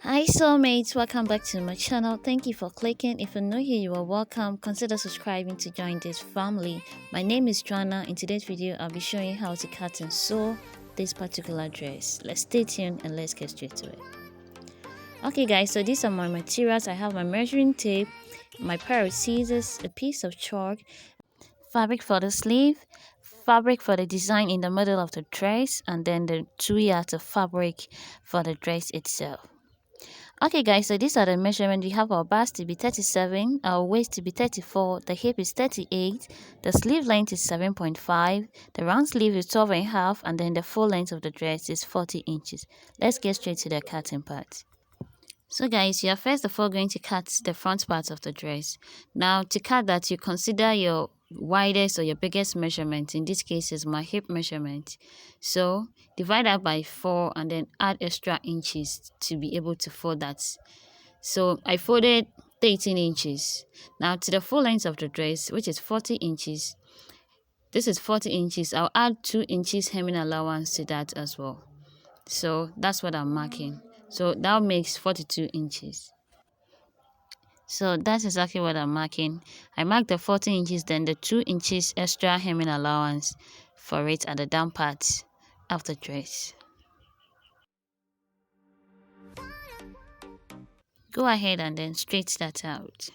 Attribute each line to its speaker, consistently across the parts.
Speaker 1: Hi soulmates, welcome back to my channel. Thank you for clicking. If you're new here, you are welcome. Consider subscribing to join this family. My name is Joanna. In today's video, I'll be showing how to cut and sew this particular dress. Let's stay tuned and let's get straight to it. Okay guys, so these are my materials. I have my measuring tape, my pair of scissors, a piece of chalk, fabric for the sleeve, fabric for the design in the middle of the dress, and then the 2 yards of fabric for the dress itself. Okay guys, so these are the measurements. We have our bust to be 37, our waist to be 34, the hip is 38, the sleeve length is 7.5, the round sleeve is 12.5, and then the full length of the dress is 40 inches. Let's get straight to the cutting part. So guys, you are first of all going to cut the front part of the dress. Now to cut that, you consider your widest or your biggest measurement. In this case is my hip measurement. So divide that by 4 and then add extra inches to be able to fold that. So I folded 13 inches. Now to the full length of the dress, which is 40 inches. This is 40 inches. I'll add 2 inches hemming allowance to that as well. So that's what I'm marking. So that makes 42 inches. So that's exactly what I'm marking. I marked the 40 inches, then the 2 inches extra hemming allowance for it at the down part of the dress. Go ahead and then straighten that out.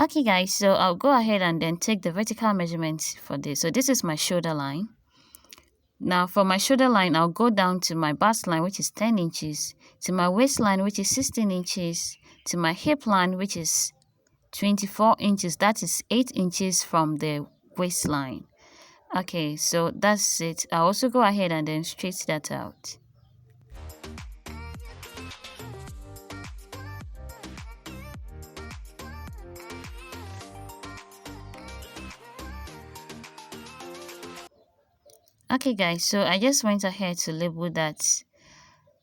Speaker 1: Okay guys, so I'll go ahead and then take the vertical measurement for this. So this is my shoulder line. Now for my shoulder line, I'll go down to my bust line, which is 10 inches, to my waistline, which is 16 inches, to my hip line, which is 24 inches. That is 8 inches from the waistline. Okay, so that's it. I'll also go ahead and then straighten that out. Okay guys, so I just went ahead to label that.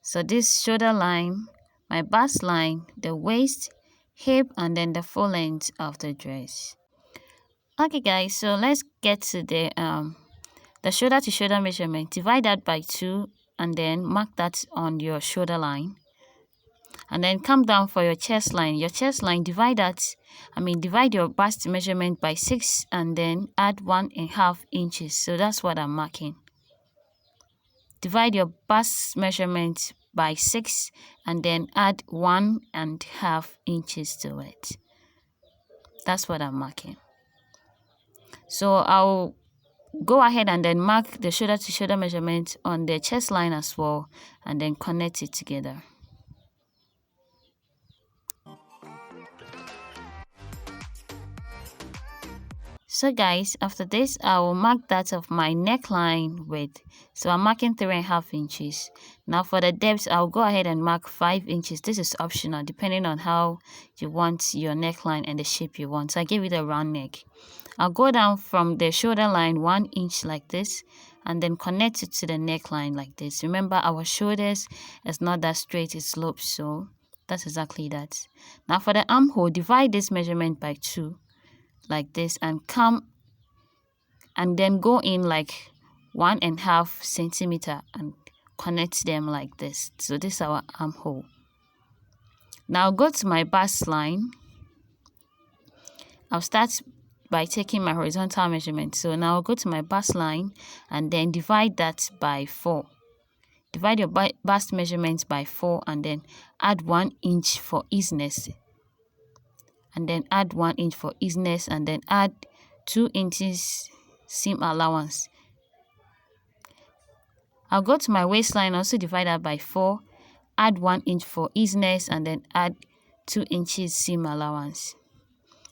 Speaker 1: So this shoulder line, my bust line, the waist, hip, and then the full length of the dress. Okay guys, so let's get to the shoulder to shoulder measurement. Divide that by 2 and then mark that on your shoulder line. And then come down for your chest line. Your chest line, divide your bust measurement by 6 and then add 1.5 inches. So that's what I'm marking. Divide your bust measurement by 6 and then add 1.5 inches to it. That's what I'm marking. So I'll go ahead and then mark the shoulder to shoulder measurement on the chest line as well and then connect it together. So guys, after this, I will mark that of my neckline width. So I'm marking 3.5 inches. Now for the depth, I'll go ahead and mark 5 inches. This is optional depending on how you want your neckline and the shape you want. So I give it a round neck. I'll go down from the shoulder line 1 inch like this and then connect it to the neckline like this. Remember, our shoulders is not that straight, it slopes, so that's exactly that. Now for the armhole, divide this measurement by 2. Like this and come and then go in like 1.5 centimeter and connect them like this. So this is our armhole. Now go to my bust line. I'll start by taking my horizontal measurement. So now I'll go to my bust line and then divide that by 4. Divide your bust measurement by 4 and then add 1 inch for easiness. And then add 1 inch for easiness and then add 2 inches seam allowance. I'll go to my waistline, also divide that by 4, add 1 inch for easiness and then add 2 inches seam allowance.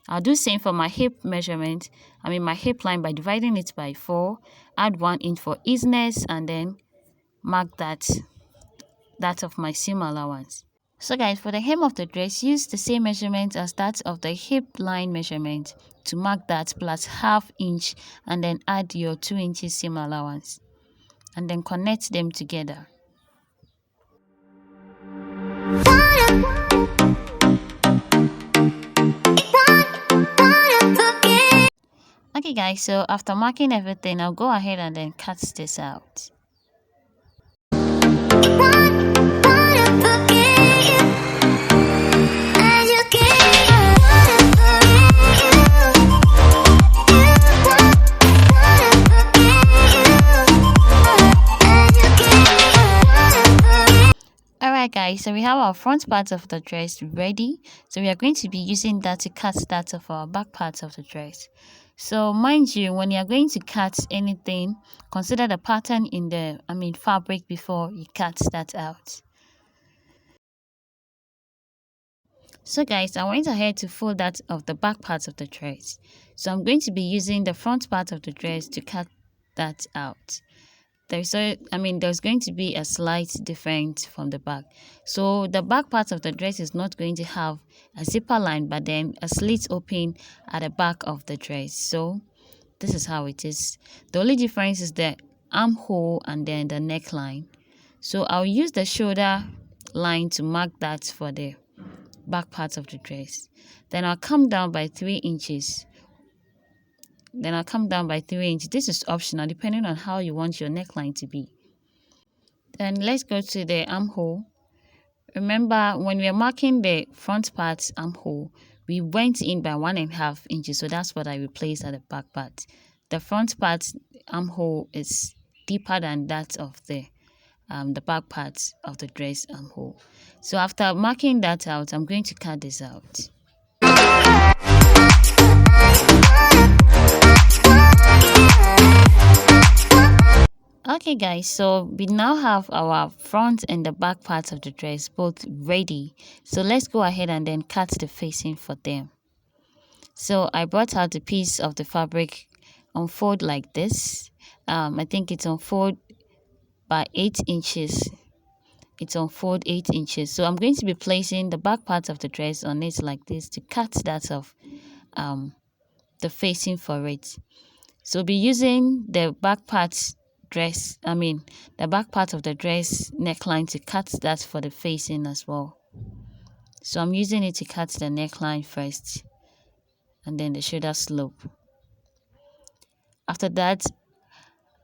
Speaker 1: I'll do same for my hip measurement, my hip line, by dividing it by 4, add 1 inch for easiness and then mark that of my seam allowance. So guys, for the hem of the dress, use the same measurement as that of the hip line measurement to mark that plus ½ inch and then add your 2 inches seam allowance and then connect them together. Okay guys, so after marking everything, I'll go ahead and then cut this out. Alright guys, so we have our front part of the dress ready. So we are going to be using that to cut that of our back parts of the dress. So mind you, when you are going to cut anything, consider the pattern in the fabric before you cut that out. So guys, I went ahead to fold that of the back parts of the dress. So I'm going to be using the front part of the dress to cut that out. There's going to be a slight difference from the back. So the back part of the dress is not going to have a zipper line, but then a slit open at the back of the dress. So this is how it is. The only difference is the armhole and then the neckline. So I'll use the shoulder line to mark that for the back part of the dress. Then I'll come down by 3 inches. This is optional depending on how you want your neckline to be. Then let's go to the armhole. Remember, when we are marking the front part armhole, we went in by 1.5 inches, so that's what I replaced at the back part. The front part armhole is deeper than that of the back part of the dress armhole. So after marking that out, I'm going to cut this out. Okay guys, so we now have our front and the back parts of the dress both ready. So let's go ahead and then cut the facing for them. So I brought out a piece of the fabric unfold like this. I think it's unfold by 8 inches. It's unfold 8 inches. So I'm going to be placing the back part of the dress on it like this to cut that of the facing for it. So be using the back part the back part of the dress neckline to cut that for the facing as well. So I'm using it to cut the neckline first and then the shoulder slope. After that,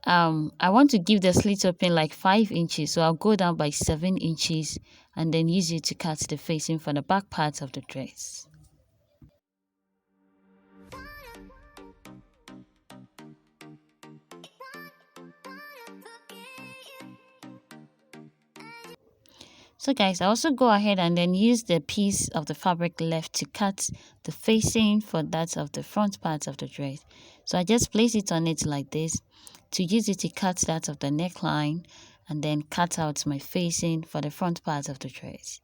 Speaker 1: I want to give the slit open like 5 inches, so I'll go down by 7 inches and then use it to cut the facing for the back part of the dress. So guys, I also go ahead and then use the piece of the fabric left to cut the facing for that of the front part of the dress. So I just place it on it like this to use it to cut that of the neckline and then cut out my facing for the front part of the dress.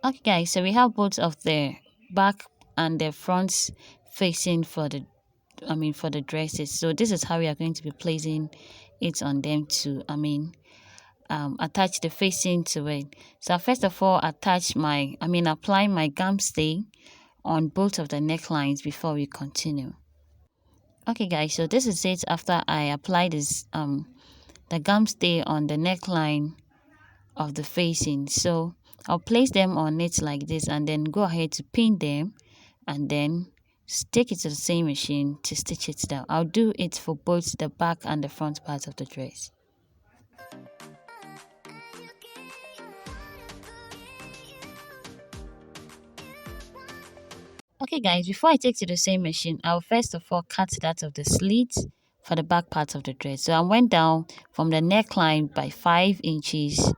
Speaker 1: Okay guys, so we have both of the back and the front facing for the dresses. So this is how we are going to be placing it on them to attach the facing to it. So first of all, apply my gum stay on both of the necklines before we continue. Okay guys, so this is it after I apply this the gum stay on the neckline of the facing. So I'll place them on it like this and then go ahead to pin them and then take it to the same machine to stitch it down. I'll do it for both the back and the front part of the dress. Okay guys, before I take to the same machine, I'll first of all cut that of the slit for the back part of the dress. So I went down from the neckline by 5 inches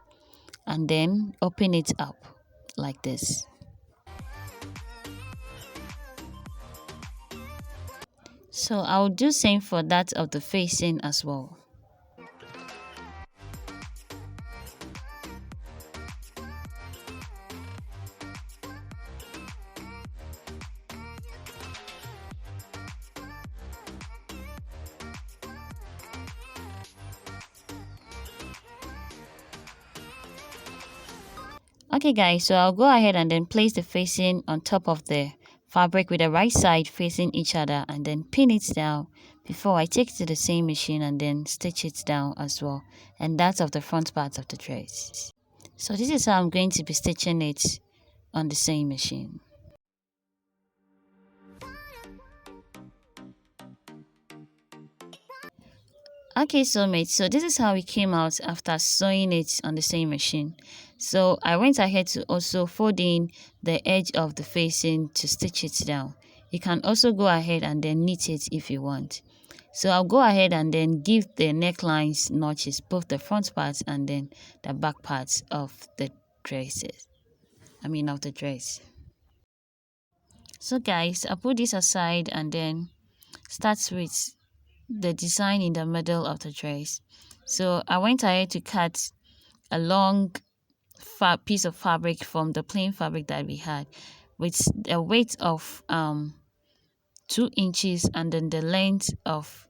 Speaker 1: and then open it up like this. So I'll do same for that of the facing as well. Okay guys, so I'll go ahead and then place the facing on top of the fabric with the right side facing each other and then pin it down before I take it to the same machine and then stitch it down as well. And that's of the front part of the dress. So this is how I'm going to be stitching it on the same machine. Okay, soulmates, so this is how it came out after sewing it on the same machine. So I went ahead to also fold in the edge of the facing to stitch it down. You can also go ahead and then knit it if you want. So I'll go ahead and then give the necklines notches, both the front parts and then the back parts of the dresses. Of the dress. So guys, I put this aside and then start with the design in the middle of the dress. So I went ahead to cut a long piece of fabric from the plain fabric that we had with a weight of 2 inches and then the length of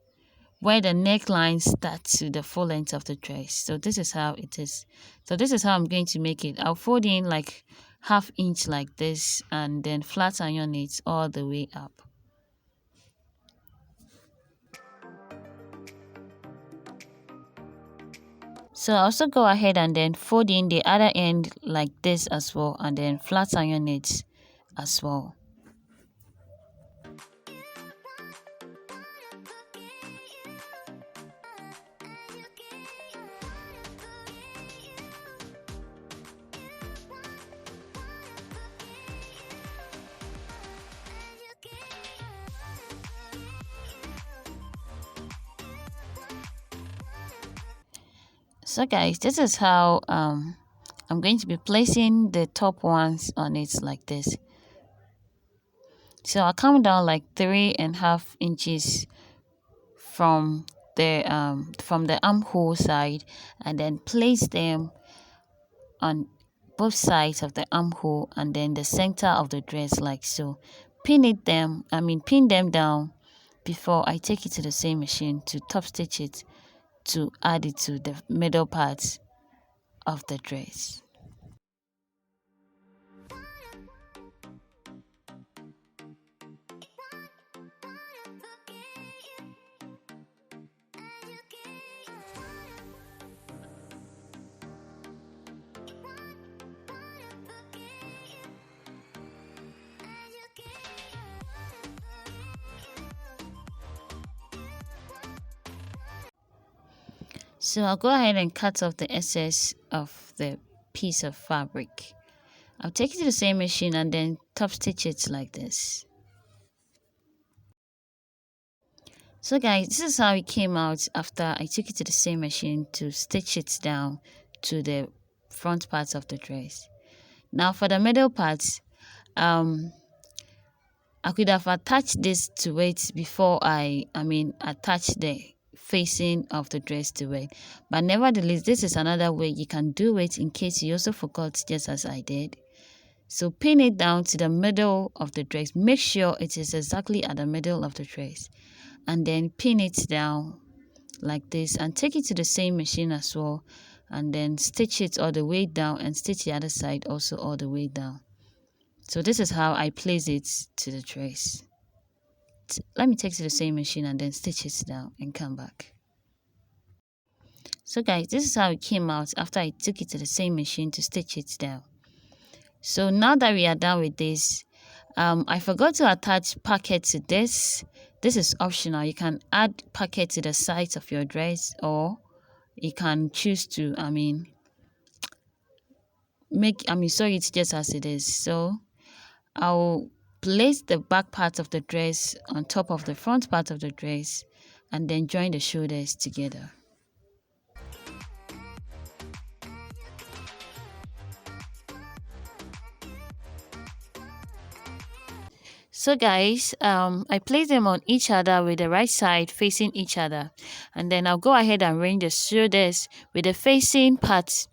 Speaker 1: where the neckline starts to the full length of the dress. So this is how it is. So this is how I'm going to make it. I'll fold in like 1/2 inch like this and then flat iron it all the way up. So I also go ahead and then fold in the other end like this as well and then flat iron it as well. So guys, this is how I'm going to be placing the top ones on it like this. So I'll come down like 3.5 inches from the armhole side and then place them on both sides of the armhole and then the center of the dress like so. Pin them down before I take it to the same machine to top stitch it to add it to the middle part of the dress. So I'll go ahead and cut off the excess of the piece of fabric. I'll take it to the same machine and then top stitch it like this. So guys, this is how it came out after I took it to the same machine to stitch it down to the front parts of the dress. Now for the middle parts, I could have attached this to it before I attach the facing of the dress to it, but nevertheless this is another way you can do it in case you also forgot, just as I did. So pin it down to the middle of the dress. Make sure it is exactly at the middle of the dress and then pin it down like this and take it to the same machine as well and then stitch it all the way down and stitch the other side also all the way down. So this is how I place it to the dress. Let me take it to the same machine and then stitch it down and come back. So guys, this is how it came out after I took it to the same machine to stitch it down. So now that we are done with this, I forgot to attach pocket to this. This is optional. You can add pocket to the sides of your dress, or you can choose to sew it just as it is. So I'll place the back part of the dress on top of the front part of the dress and then join the shoulders together. So guys, I place them on each other with the right side facing each other, and then I'll go ahead and arrange the shoulders with the facing part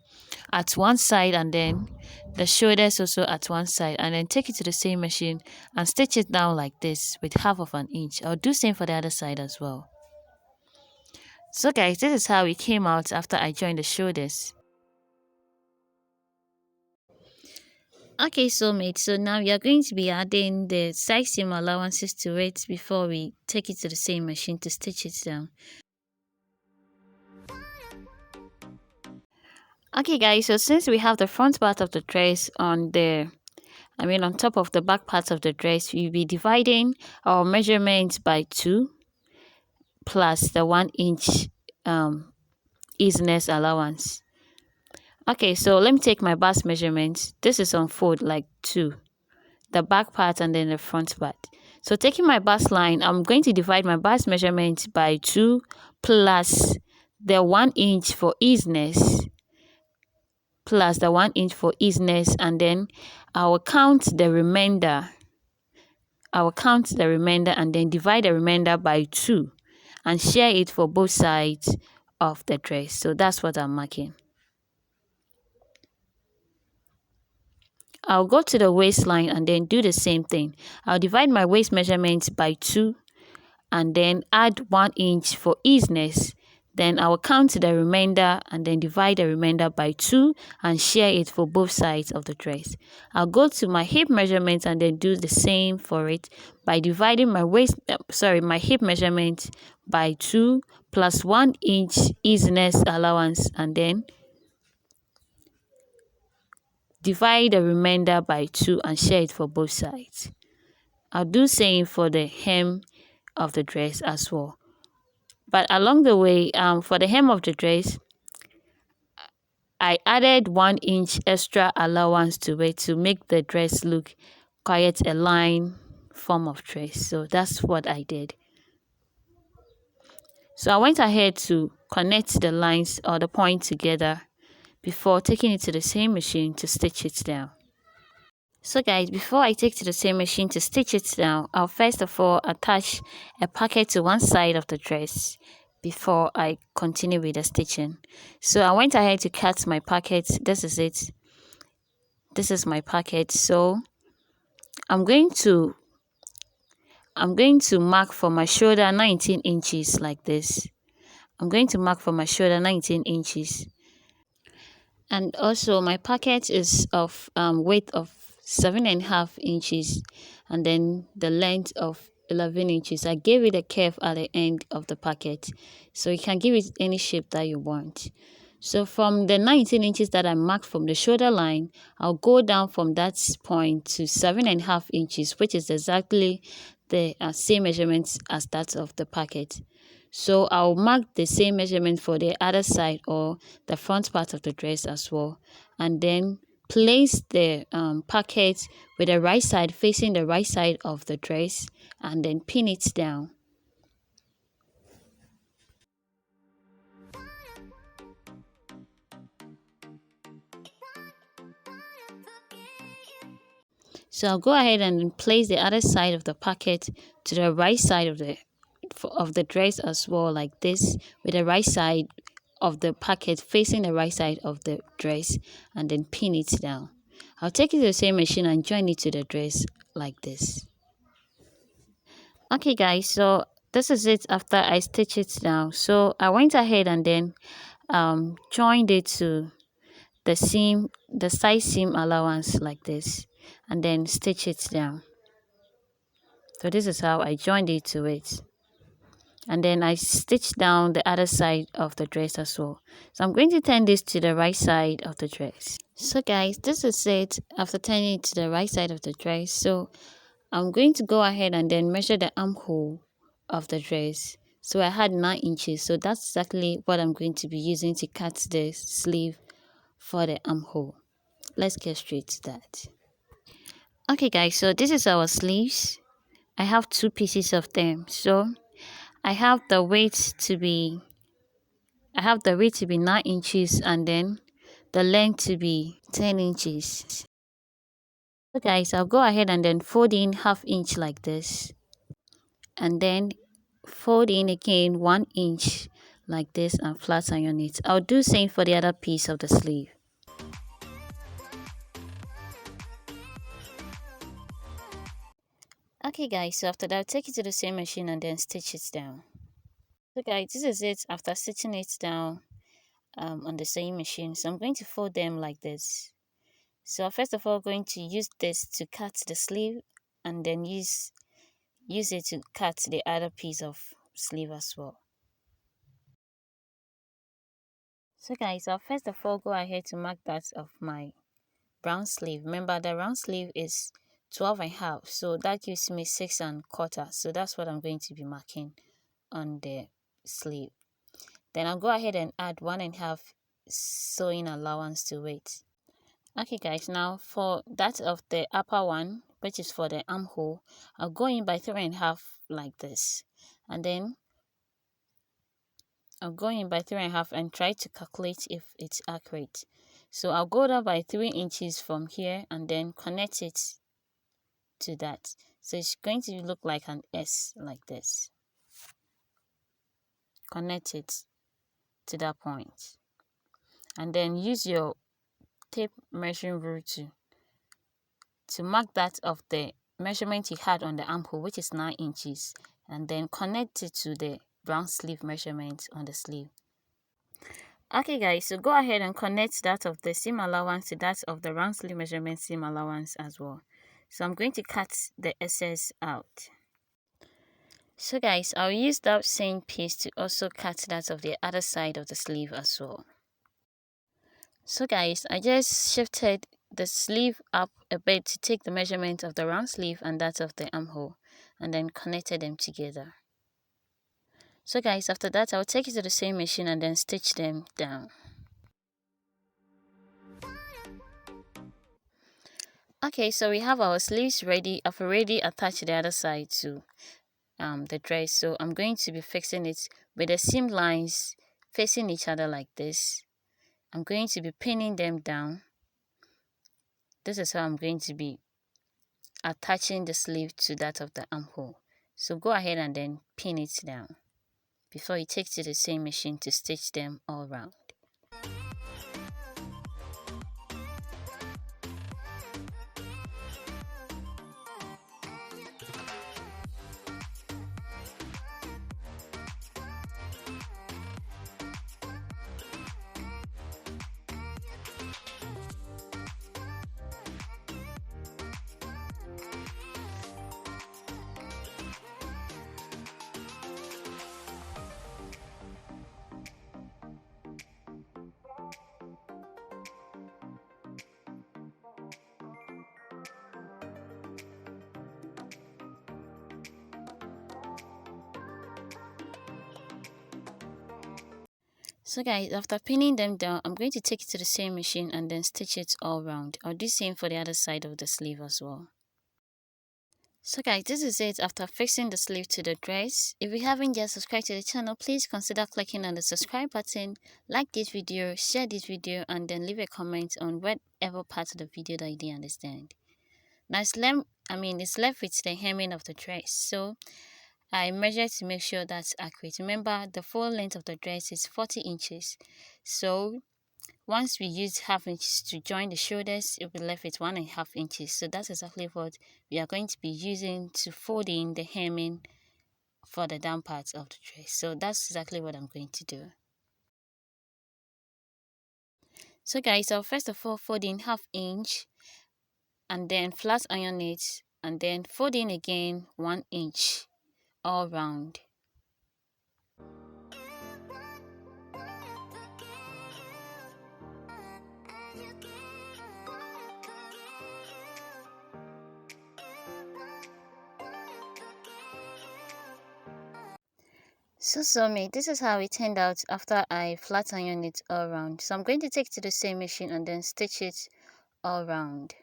Speaker 1: at one side and then the shoulders also at one side, and then take it to the same machine and stitch it down like this with 1/2 inch. I'll do same for the other side as well. So guys, this is how it came out after I joined the shoulders. Okay, soulmate. So now we are going to be adding the side seam allowances to it before we take it to the same machine to stitch it down. Okay guys, so since we have the front part of the dress on top of the back part of the dress, we'll be dividing our measurements by 2 plus the 1 inch easiness allowance. Okay, so let me take my bust measurements. This is on fold like 2, the back part and then the front part. So taking my bust line, I'm going to divide my bust measurement by 2 plus the 1 inch for easiness, and then I will count the remainder. And then divide the remainder by 2 and share it for both sides of the dress. So that's what I'm marking. I'll go to the waistline and then do the same thing. I'll divide my waist measurement by 2 and then add 1 inch for easiness. Then I will count the remainder and then divide the remainder by 2 and share it for both sides of the dress. I'll go to my hip measurement and then do the same for it by dividing my my hip measurement by 2 plus 1 inch easiness allowance and then divide the remainder by 2 and share it for both sides. I'll do same for the hem of the dress as well. But along the way, for the hem of the dress, I added 1 inch extra allowance to it to make the dress look quite a line form of dress. So that's what I did. So I went ahead to connect the lines or the point together before taking it to the same machine to stitch it down. So guys, before I take to the same machine to stitch it down, I'll first of all attach a pocket to one side of the dress before I continue with the stitching. So I went ahead to cut my pocket. This is it. This is my pocket. So I'm going to mark for my shoulder 19 inches like this. I'm going to mark for my shoulder 19 inches. And also my pocket is of weight of 7.5 inches and then the length of 11 inches. I gave it a curve at the end of the pocket, so you can give it any shape that you want. So from the 19 inches that I marked from the shoulder line, I'll go down from that point to 7.5 inches, which is exactly the same measurements as that of the pocket. So I'll mark the same measurement for the other side or the front part of the dress as well, and then place the pocket with the right side facing the right side of the dress and then pin it down. So I'll go ahead and place the other side of the pocket to the right side of the dress as well, like this, with the right side of the pocket facing the right side of the dress and then pin it down. I'll take it to the same machine and join it to the dress like this. Okay guys, so this is it after I stitch it down. So I went ahead and then joined it to the side seam allowance like this and then stitch it down. So this is how I joined it to it. And then I stitched down the other side of the dress as well. So I'm going to turn this to the right side of the dress. So guys, this is it after turning it to the right side of the dress. So I'm going to go ahead and then measure the armhole of the dress. So I had 9 inches. So that's exactly what I'm going to be using to cut the sleeve for the armhole. Let's get straight to that. Okay guys, so this is our sleeves. I have 2 pieces of them. So I have the weight to be 9 inches and then the length to be 10 inches. So guys, I'll go ahead and then fold in 1/2 inch like this and then fold in again 1 inch like this and flat iron it. I'll do same for the other piece of the sleeve. Okay guys, so after that, take it to the same machine and then stitch it down. So guys, this is it after stitching it down on the same machine. So I'm going to fold them like this. So first of all, going to use this to cut the sleeve, and then use it to cut the other piece of sleeve as well. So guys, I'll first of all go ahead to mark that of my brown sleeve. Remember, the round sleeve is 12.5, so that gives me 6.25. So that's what I'm going to be marking on the sleeve. Then I'll go ahead and add 1.5 sewing allowance to it. Okay guys, now for that of the upper one, which is for the armhole, I'll go in by 3.5 like this, and then I'll go in by 3.5 and try to calculate if it's accurate. So I'll go down by 3 inches from here and then connect it to that. So it's going to look like an S like this. Connect it to that point, and then use your tape measuring rule to mark that of the measurement you had on the armhole, which is 9 inches, and then connect it to the brown sleeve measurement on the sleeve. Okay guys, so go ahead and connect that of the seam allowance to that of the round sleeve measurement seam allowance as well. So I'm going to cut the excess out. So guys, I'll use that same piece to also cut that of the other side of the sleeve as well. So guys, I just shifted the sleeve up a bit to take the measurement of the round sleeve and that of the armhole, and then connected them together. So guys, after that, I'll take it to the sewing machine and then stitch them down. Okay, so we have our sleeves ready. I've already attached the other side to the dress, so I'm going to be fixing it with the seam lines facing each other like this. I'm going to be pinning them down. This is how I'm going to be attaching the sleeve to that of the armhole. So go ahead and then pin it down before you take to the sewing machine to stitch them all around. So guys, after pinning them down, I'm going to take it to the sewing machine and then stitch it all around. I'll do the same for the other side of the sleeve as well. So guys, this is it after fixing the sleeve to the dress. If you haven't yet subscribed to the channel, please consider clicking on the subscribe button, like this video, share this video, and then leave a comment on whatever part of the video that you didn't understand. Now it's left with the hemming of the dress. So I measured to make sure that's accurate. Remember, the full length of the dress is 40 inches. So once we use half inches to join the shoulders, it will be left with 1.5 inches. So that's exactly what we are going to be using to fold in the hemming for the down parts of the dress. So that's exactly what I'm going to do. So guys, I'll first of all fold in 1/2 inch and then flat iron it, and then fold in again 1 inch all round. So mate, this is how it turned out after I flat iron it all around. So I'm going to take it to the sewing machine and then stitch it all around.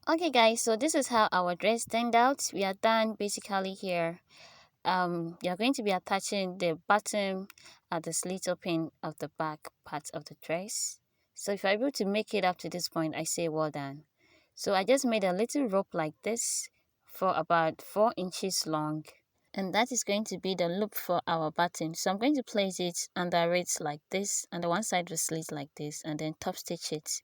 Speaker 1: Okay guys, so this is how our dress turned out. We are done basically here. You're going to be attaching the bottom at the slit open of the back part of the dress. So if you're able to make it up to this point, I say well done. So I just made a little rope like this for about 4 inches long, and that is going to be the loop for our button. So I'm going to place it under it like this, and the one side of the slit like this, and then top stitch it.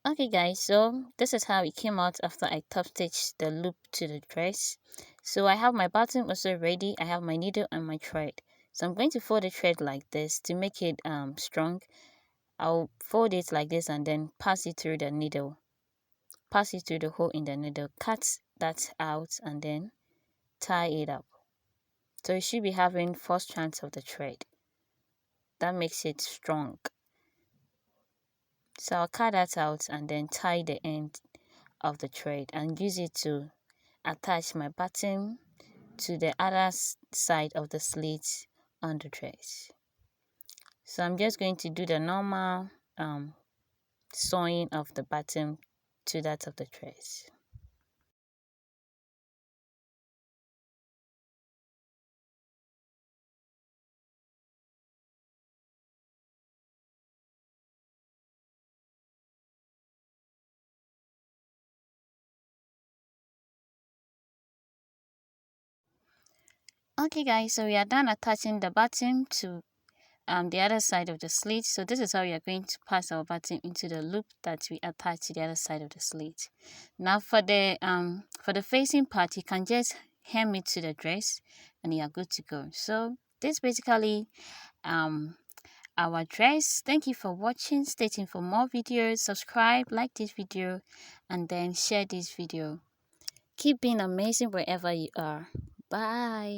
Speaker 1: Okay guys, so this is how it came out after I top stitched the loop to the dress. So I have my button also ready. I have my needle and my thread. So I'm going to fold the thread like this to make it strong. I'll fold it like this and then pass it through the needle. Pass it through the hole in the needle, cut that out and then tie it up. So you should be having 4 strands of the thread. That makes it strong. So I'll cut that out and then tie the end of the thread and use it to attach my button to the other side of the slit on the dress. So I'm just going to do the normal sewing of the button to that of the dress. Okay guys, so we are done attaching the button to the other side of the slit. So this is how we are going to pass our button into the loop that we attach to the other side of the slit. Now for the facing part, you can just hem it to the dress and you are good to go. So this basically our dress. Thank you for watching. Stay tuned for more videos. Subscribe, like this video, and then share this video. Keep being amazing wherever you are. Bye.